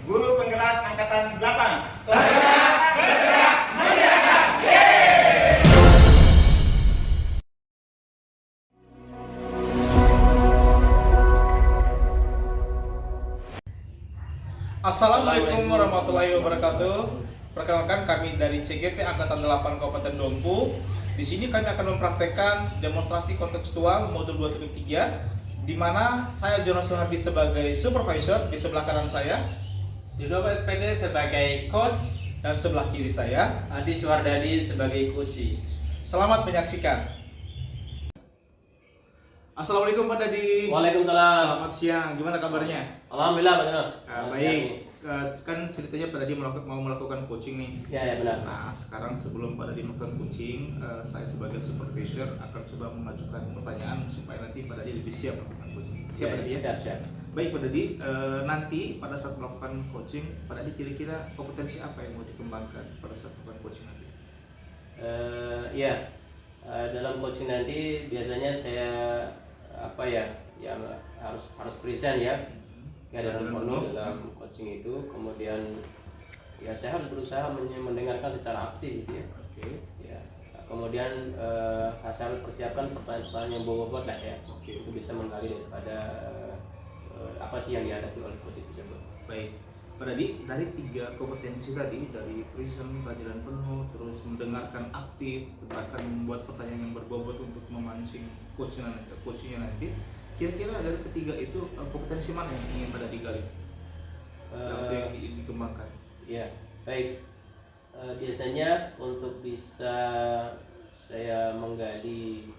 Guru Penggerak Angkatan 8. Assalamualaikum warahmatullahi wabarakatuh. Perkenalkan, kami dari CGP Angkatan 8 Kabupaten Dompu. Di sini kami akan mempraktekkan demonstrasi kontekstual modul 2.3, di mana saya Jonas Soehardi sebagai supervisor, di sebelah kanan saya Sudopo SPD sebagai coach, dan sebelah kiri saya. Adi Suwardadi sebagai coach. Selamat menyaksikan. Assalamualaikum Pak Dadi. Waalaikumsalam. Selamat siang. Gimana kabarnya? Alhamdulillah Pak Jono. Baik. Kan ceritanya Pak Dadi mau melakukan coaching nih. Ya benar. Nah, sekarang sebelum Pak Dadi melakukan coaching, saya sebagai supervisor akan coba mengajukan pertanyaan supaya nanti Pak Dadi lebih siap melakukan coaching. Siap Pak Dadi ya? Siap. Baik Pak Dadi, nanti pada saat melakukan coaching, Pak Dadi kira-kira kompetensi apa yang mau dikembangkan pada saat melakukan coaching nanti? Dalam coaching nanti biasanya saya harus present ya dalam penuh dalam coaching itu. Kemudian ya saya harus berusaha mendengarkan secara aktif gitu ya. Oke. Ya. Kemudian saya harus persiapkan pertanyaan-pertanyaan yang bobot lah ya. Oke. Itu bisa menggali daripada apa sih yang dihadapi oleh coach itu tersebut. Baik, Pak Dadi, dari 3 kompetensi tadi, dari present, kehadiran penuh, terus mendengarkan aktif, bahkan membuat pertanyaan yang berbobot untuk memancing coachnya nanti, kira-kira dari ketiga itu kompetensi mana yang ingin Pak Dadi gali? Atau yang dikembangkan? Ya, baik. Biasanya untuk bisa saya menggali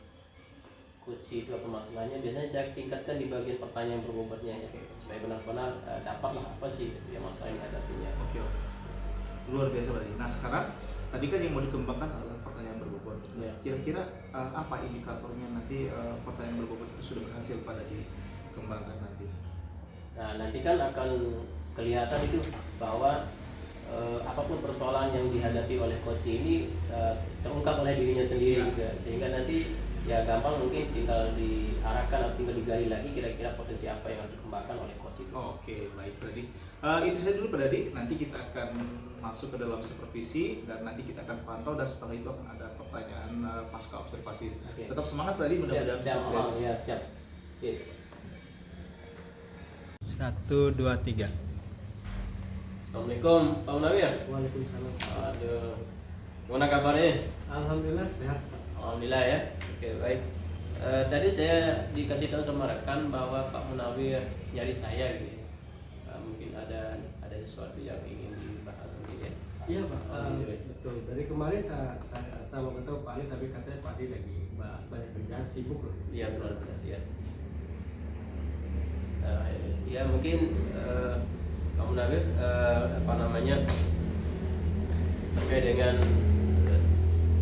kunci itu apa masalahnya, biasanya saya tingkatkan di bagian pertanyaan berbobotnya ya, supaya benar-benar dapatlah apa sih ya masalah yang dihadapinya. Oke. Luar biasa berarti. Nah sekarang tadi kan yang mau dikembangkan adalah pertanyaan berbobot. Ya. Kira-kira apa indikatornya nanti pertanyaan berbobot itu sudah berhasil pada dikembangkan nanti? Nah nanti kan akan kelihatan itu bahwa apapun persoalan yang dihadapi oleh coach ini terungkap oleh dirinya sendiri juga, sehingga nanti ya gampang mungkin tinggal diarahkan atau tinggal digali lagi kira-kira potensi apa yang harus dikembangkan oleh coach itu. Oke, baik Pak Dadi. Itu saja dulu Pak Dadi. Nanti kita akan masuk ke dalam supervisi dan nanti kita akan pantau, dan setelah itu akan ada pertanyaan pasca observasi. Oke. Tetap semangat Pak Dadi, mudah-mudahan sukses. Siap. Oke. 1, 2, 3. Assalamualaikum Pak Munawir. Waalaikumsalam. Aduh, gimana kabarnya? Alhamdulillah sehat Pak. Alhamdulillah ya. Oke, baik. Tadi saya dikasih tahu sama rekan bahwa Pak Munawir nyari saya gitu. Mungkin ada sesuatu yang ingin dibahas mungkin ya. Iya Pak, betul. Dari kemarin saya mau ketemu Pak Ali, tapi katanya Pak Ali lagi banyak kerjaan, sibuk loh. Iya benar-benar ya. Ya mungkin Pak Munawir terkait dengan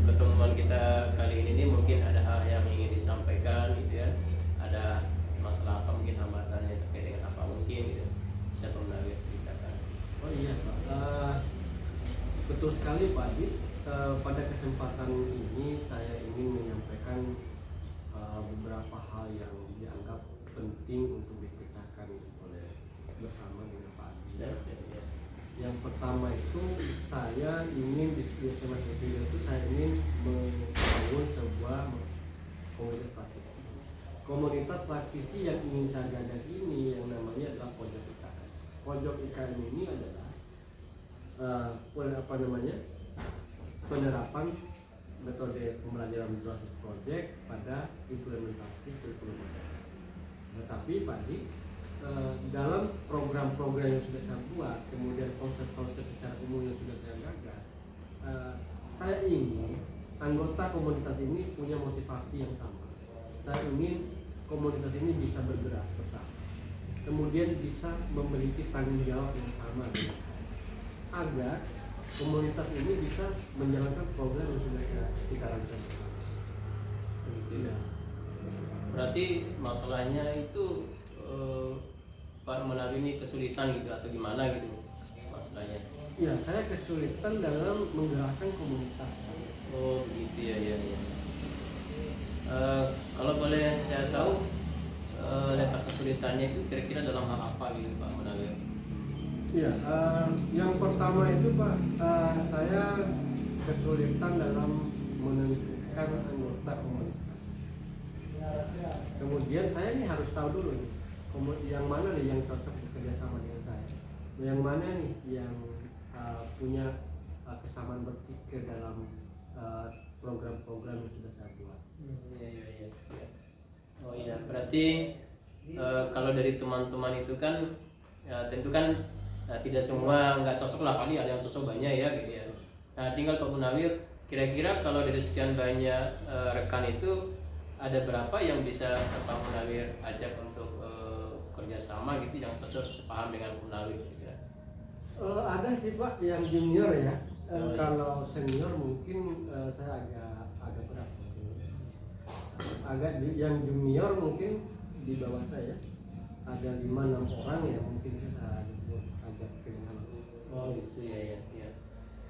pertemuan kita kali ini mungkin ada hal yang ingin disampaikan gitu ya. Ada masalah apa mungkin hambatannya terkait dengan apa mungkin gitu. Bisa Pak Munawir ceritakan. Oh iya Pak, betul sekali Pak Ali. Pada kesempatan ini saya ingin menyampaikan beberapa hal yang dianggap penting untuk dipecahkan bersama dengan Pak Ali. Ya. Yang pertama itu saya ingin di SMA itu saya ingin membangun sebuah komunitas praktisi. Komunitas praktisi yang ingin saya gagas ini yang namanya adalah pojok IKN. Pojok IKN ini adalah penerapan metode pembelajaran berbasis proyek pada implementasi kurikulum. Tetapi Pak Di, dalam program-program yang sudah saya buat, kemudian konsep-konsep secara umum yang sudah saya gagas, saya ingin anggota komunitas ini punya motivasi yang sama. Saya ingin komunitas ini bisa bergerak bersama, kemudian bisa memiliki tanggung jawab yang sama dengan saya, agar komunitas ini bisa menjalankan program yang sudah kita rancang. Begitu ya. Berarti masalahnya itu Pak Munawir ini kesulitan gitu atau gimana gitu masalahnya? Ya, saya kesulitan dalam menggerakkan komunitas. Oh begitu ya. Kalau boleh saya tahu letak kesulitannya itu kira-kira dalam hal apa gitu Pak Munawir? Iya, yang pertama itu Pak, saya kesulitan dalam menentukan anggota komunitas. Kemudian saya ini harus tahu dulu nih, yang mana nih yang cocok bekerja sama dengan saya, yang mana nih yang punya kesamaan berpikir dalam program-program yang sudah saya buat. Iya. Oh iya, berarti kalau dari teman-teman itu kan tentu kan tidak semua nggak cocok lah, kali ada yang cocok banyak ya gitu ya. Nah tinggal Pak Munawir, kira-kira kalau dari sekian banyak rekan itu ada berapa yang bisa Pak Munawir ajak untuk kerjasama gitu yang cocok sepaham dengan Pak Munawir gitu ya? Ada sih Pak yang junior ya. Oh, iya. Kalau senior mungkin saya agak berat. Yang junior mungkin di bawah saya ada 5-6 orang ya, mungkin saya ajak kerjasama. Oh gitu ya.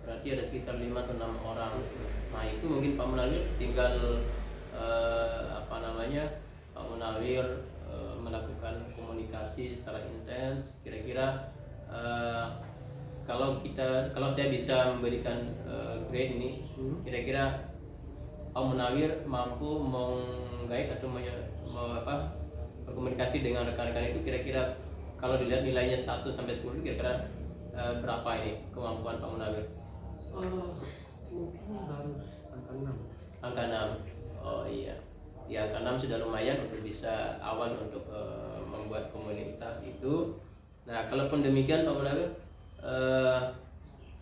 Berarti ada sekitar 5 atau 6 orang. Nah itu mungkin Pak Munawir tinggal Pak Munawir melakukan komunikasi secara intens. Kira-kira kalau saya bisa memberikan grade ini, kira-kira Pak Munawir mampu menggait atau berkomunikasi dengan rekan-rekan itu, kira-kira kalau dilihat nilainya 1 sampai 10 kira-kira berapa ini kemampuan Pak Munawir? Mungkin harus angka 6. Angka 6. Oh iya. Ya angka 6 sudah lumayan untuk bisa awal untuk membuat komunitas itu. Nah, kalaupun demikian Pak Munawir,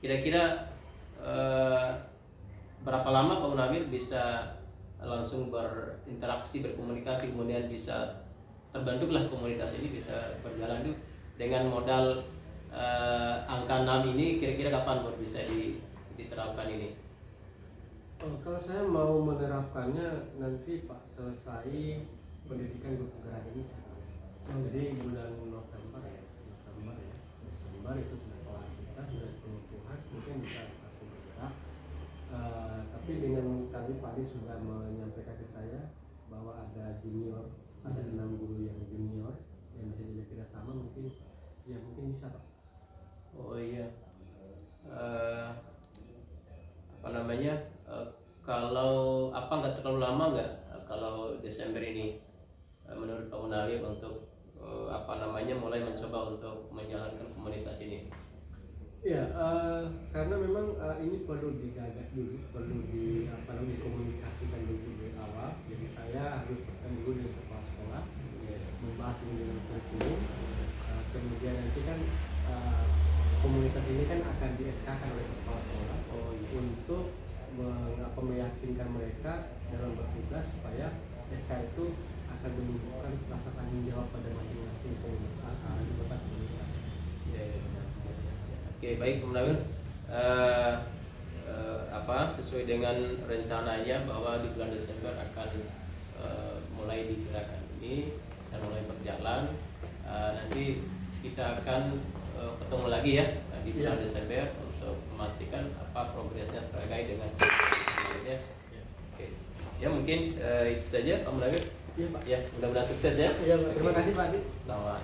kira-kira berapa lama Pak Munawir bisa langsung berinteraksi, berkomunikasi, kemudian bisa terbentuklah komunitas ini bisa berjalan tuh dengan modal angka 6 ini, kira-kira kapan baru bisa diterapkan ini? Kalau saya mau menerapkannya nanti Pak selesai pendidikan guru penggerak ini. Jadi bulan Desember itu sudah kelar, kita sudah pengukuhan, mungkin bisa langsung bergerak. Tapi dengan tadi Pak Adi sudah menyampaikan ke saya bahwa ada junior, ada 6 guru yang junior yang bisa diajak kerjasama, mungkin bisa Pak. Oh iya. Kalau nggak terlalu lama nggak kalau Desember ini menurut Pak Munawir untuk mulai mencoba untuk menjalankan komunitas ini? Ya, karena memang ini perlu digagas dulu, perlu dikomunikasikan dulu dari awal. Jadi saya harus bertemu dulu dengan kepala sekolah, membahas ini dengan kurikulum. Kemudian nanti kan komunitas ini kan akan di-SK-kan oleh kepala sekolah untuk meyakinkan mereka dalam bertugas supaya SK itu akan menunjukkan rasa tanggung jawab pada masing-masing anggota komunitas. Oke, baik Pak Munawir. Sesuai dengan rencananya bahwa di bulan Desember akan mulai digerakkan ini dan mulai berjalan. Nanti kita akan ketemu lagi ya di bulan Desember untuk memastikan apa progresnya terkait dengan ya. Oke. Ya mungkin itu saja Pak Munawir. Iya Pak. Ya, mudah-mudahan sukses ya. Iya Pak. Terima kasih Pak Adi. Sama.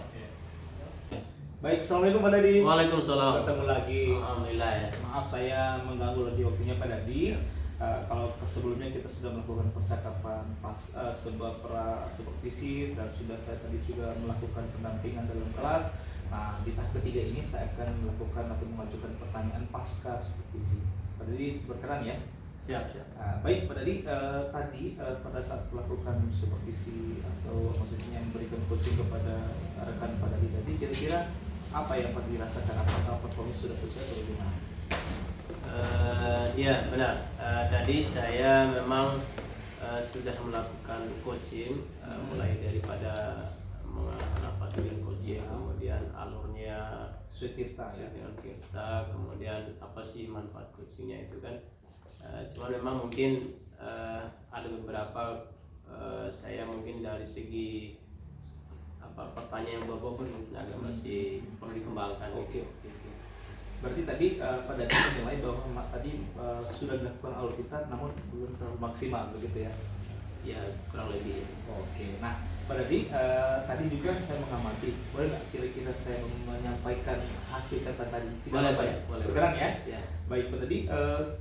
Baik, assalamualaikum Pak Dadi. Waalaikumsalam. Ketemu lagi. Alhamdulillah ya. Maaf saya mengganggu lagi waktunya Pak Dadi. Kalau sebelumnya kita sudah melakukan percakapan sebuah visi dan sudah saya tadi juga melakukan pendampingan dalam kelas. Nah, di tahap ketiga ini saya akan melakukan atau mengajukan pertanyaan pasca supervisi. Pak Dadi berkenan ya? Siap. Baik Pak Dadi, tadi pada saat melakukan supervisi atau maksudnya memberikan coaching kepada rekan Pak Dadi tadi, kira-kira apa yang Pak dirasakan? Apakah performanya sudah sesuai atau bagaimana? Ya benar. Tadi saya memang sudah melakukan coaching mulai daripada mengenal dengan coaching, kemudian alurnya Sesuai kita, kemudian apa sih manfaat coachingnya itu kan. Cuma memang mungkin ada beberapa saya mungkin dari segi pertanyaan yang bobot mungkin agak masih perlu dikembangkan. Oke. Berarti tadi Pak Dadi menilai bahwa tadi sudah dilakukan alur kita namun belum terlalu maksimal begitu ya? Ya kurang lebih. Oke. Nah, Pak Dadi, tadi juga saya mengamati, boleh nggak kira-kira saya menyampaikan hasil saya tadi? Tidak Boleh, apa ya? boleh. Berkenan ya? Ya. Baik Pak Dadi,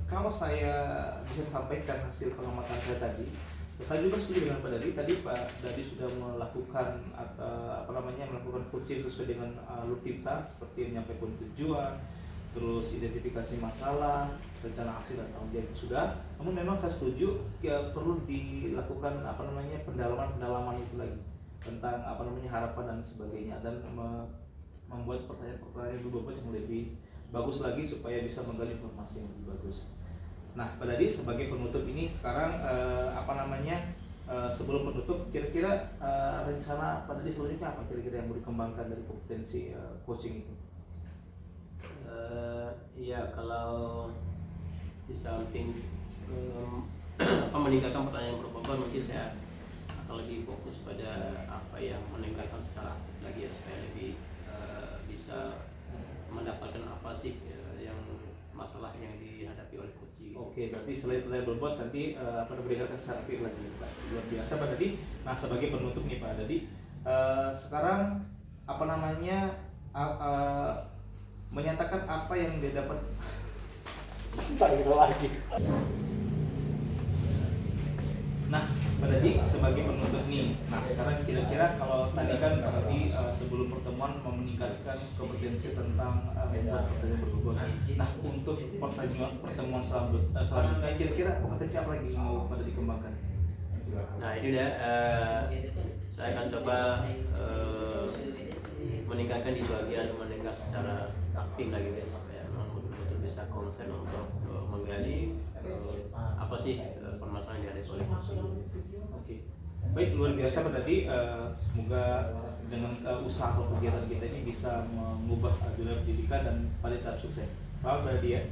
kalau saya bisa sampaikan hasil pengamatan saya tadi, saya juga setuju dengan Pak Dadi. Tadi Pak Dadi sudah melakukan melakukan coaching sesuai dengan alur tinta, seperti menyampaikan tujuan, terus identifikasi masalah, rencana aksi dan tanggung jawab sudah. Namun memang saya setuju ya, perlu dilakukan pendalaman itu lagi tentang harapan dan sebagainya, dan membuat pertanyaan-pertanyaan berbobot yang lebih bagus lagi supaya bisa menggali informasi yang lebih bagus. Nah, Pak Dadi sebagai penutup ini sekarang sebelum penutup kira-kira rencana Pak Dadi selanjutnya apa kira-kira yang mau dikembangkan dari kompetensi coaching itu? Iya, kalau di samping meningkatkan pertanyaan berbobot, mungkin saya akan lebih fokus pada apa yang meningkatkan secara aktif lagi ya, supaya lebih bisa mendapatkan apa sih yang masalah yang dihadapi oleh coaching. Oke, berarti selain pertanyaan berbobot nanti berikan secara aktif lagi, Pak. Luar biasa Pak Dadi. Nah, sebagai penutup nih Pak Dadi, sekarang menyatakan apa yang dia dapat. Nah, Pak Dadi sebagai penutup nih. Nah, sekarang kira-kira kalau tadi kan berarti sebelum pertemuan meningkatkan kompetensi tentang membuat pertanyaan berbobot. Nah, untuk pertemuan selanjutnya kira-kira kompetensi apa lagi yang mau Pak Dadi kembangkan? Nah, ini dia saya akan coba meningkatkan di bagian mendengar secara aktif lagi ya, supaya memang betul-betul bisa konsen untuk menggali apa sih permasalahan yang dihadapi oleh coaching. Oke, baik, luar biasa Pak Dadi. Semoga dengan usaha atau kegiatan kita ini bisa mengubah dunia pendidikan dan pada tahap sukses. Selamat Pak Dadi ya.